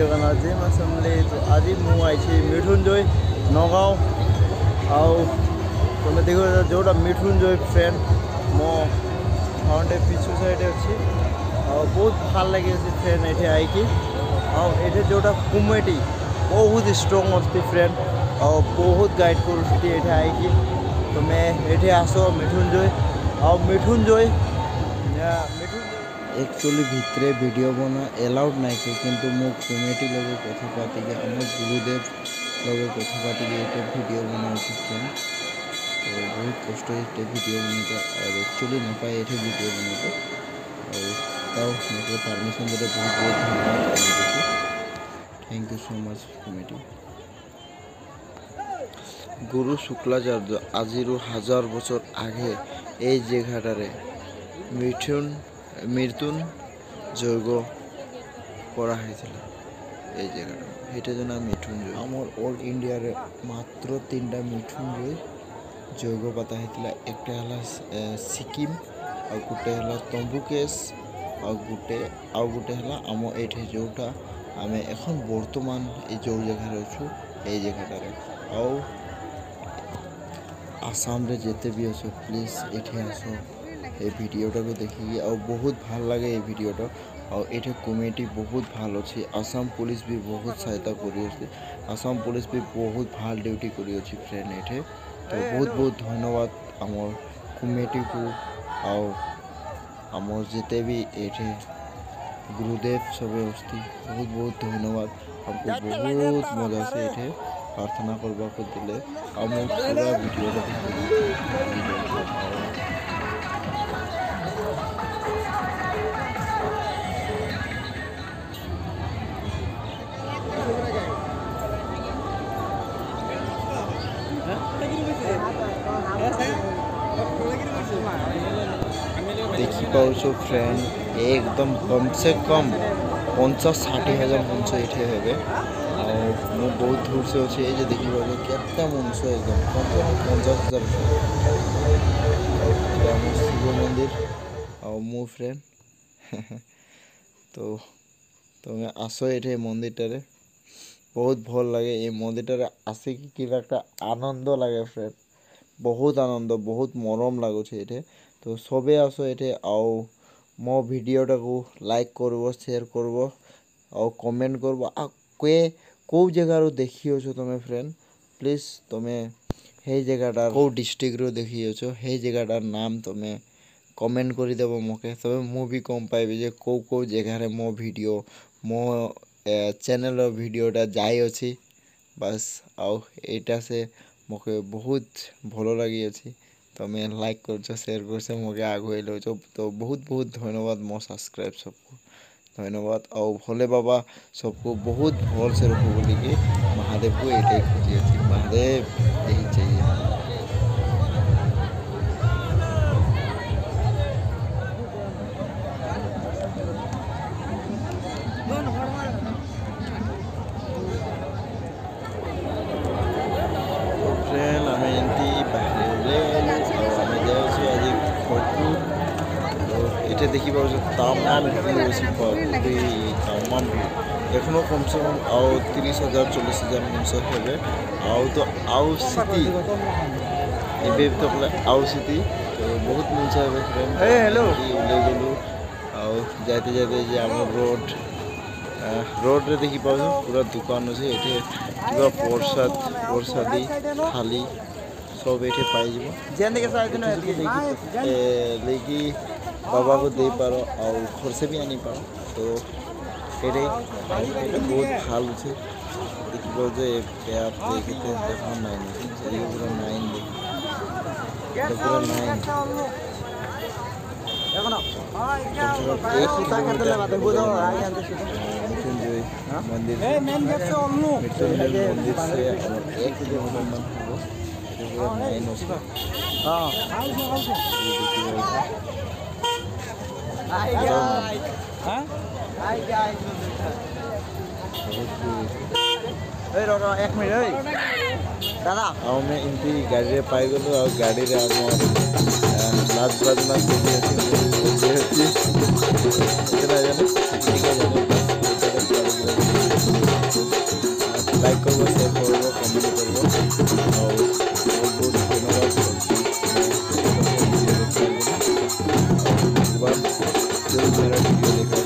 जगन्नाथ जय मां समले। तो आज मुझे मृत्युंजय नगाँव आउ तुम देख जोटा मृत्युंजय फ्रेंड मो फाउंडे पिछु साइड अच्छी बहुत भल लगे फ्रेंड ये आईकि ये जोटा कमिटी बहुत स्ट्रंग अच्छी फ्रेंड और बहुत गाइड कर आईकि तुम्हें ये आस मृत्युंजय और मृत्युंजय एक्चुअली भितरे वीडियो बना एलाउड नहीं किंतु मो कमिटी लगे कथा पाती आम गुरुदेव लगे कथा पाती ये वीडियो बना फ्रेंड। तो बहुत कष्ट ये वीडियो बनाता और एक्चुअली ना पाए ये वीडियो बनाता और मुझे परमिशन देते बहुत बहुत धन्यवाद। Thank you so much committee. गुरु शुक्लाचार्य आज 1000 बছর आगे এই জায়গাটারে মৃত্যুঞ্জয় করা হয়েছিল এই জায়গাটা এটা জন্য মৃত্যুঞ্জয় আমার অল ইন্ডিয়ার মাত্র 3টা মৃত্যুঞ্জয় যজ্ঞ পাতা হয়েছিল। একটা হল সিকিম আর গোটে হল তম্বুকেশ আর গোটে হল আম এঠে যেটা আমি এখন বর্তমান এই যে জায়গায় অছু এই জায়গাটারে আর आसाम रे जेते भी आसो प्लीज एठे आसो ये वीडियोटा को देखिए और बहुत भल लगे ये वीडियोटा और एठे कमिटी बहुत भल अच्छी। आसाम पुलिस भी बहुत सहायता करी आसाम पुलिस भी बहुत भल ड्यूटी करी फ्रेंड एठे। तो बहुत बहुत धन्यवाद आमर कमिटी को और आमर जेते भी एठे गुरुदेव सब अस्ति बहुत बहुत धन्यवाद। हमको बहुत मजा से एठे प्रार्थना करवा को दिले और मैं पूरा वीडियो देखी पाओ फ्रेंड एकदम कम से कम 50-60 हजार मनुष्य ये हे मु बहुत दूर से अच्छे ये देखी केतना मनुष्य एकदम 50,000 शिव मंदिर और मो फ्रेंड तो तुम्हें आसो ये मंदिर बहुत भल लगे ये मंदिर आसिक कि आनंद लगे फ्रेंड बहुत आनंद बहुत मरम लगुच ये। तो सबे आसो ये आओ मो भिडियोटा को लाइक करब शेयर करब और कमेंट करब कौ जगार देखी तुम्हें फ्रेंड प्लीज तुम्हें हे जगह कौ डिस्ट्रिक्ट देखी हे जगह नाम तुम्हें कमेंट कर देव मोके तब मु भी कम पाइबी जे कौ कौ जगार मो वीडियो मो चैनल वीडियोटा जाई अच्छी बस आउ एटा से मोके बहुत भल लगी अच्छी तुम्हें लाइक कर शेयर कर मोके आगे लो। तो बहुत बहुत धन्यवाद मो सब्सक्राइब सबको धन्यवाद और भोले बाबा सबको बहुत भल से रखो बोली कि महादेव को ये खोजी अच्छी महादेव यही चाहिए। फ्रेंड हमें एमती बाहर हमें जाए आज खड़गपुर ये देखी पाओ तामान तामान एखनो कम से कम आओ 30,000-40,000 मनुष्य हे आउ तो आउ सिटी तो आउ सिटी तो बहुत मनुष्य हे फ्रेंड हेलो उल्ले गलु आउ जाते जाते जे आम रोड रे देखी पाओ पूरा दुकान अच्छे ये क्या प्रसादी थाली सब ये पाई लेकिन बाबा को दे पारो और घर से भी आनी पारो। तो ये बहुत भल अच्छे देखो जो आप देखते देखो 9 पूरा 9 पूरा 9 मंदिर से 1 किलोमीटर मन हो एक मिनट दादा मैं इनकी गाड़ी पाई गलु और गाड़ी रे लास्ट बदना देखी लाइक करबो, शेयर करबो, कमेंट करबो और बहुत बहुत धन्यवाद सबको वीडियो देखने के लिए। एक बार जरूर मेरा वीडियो देखा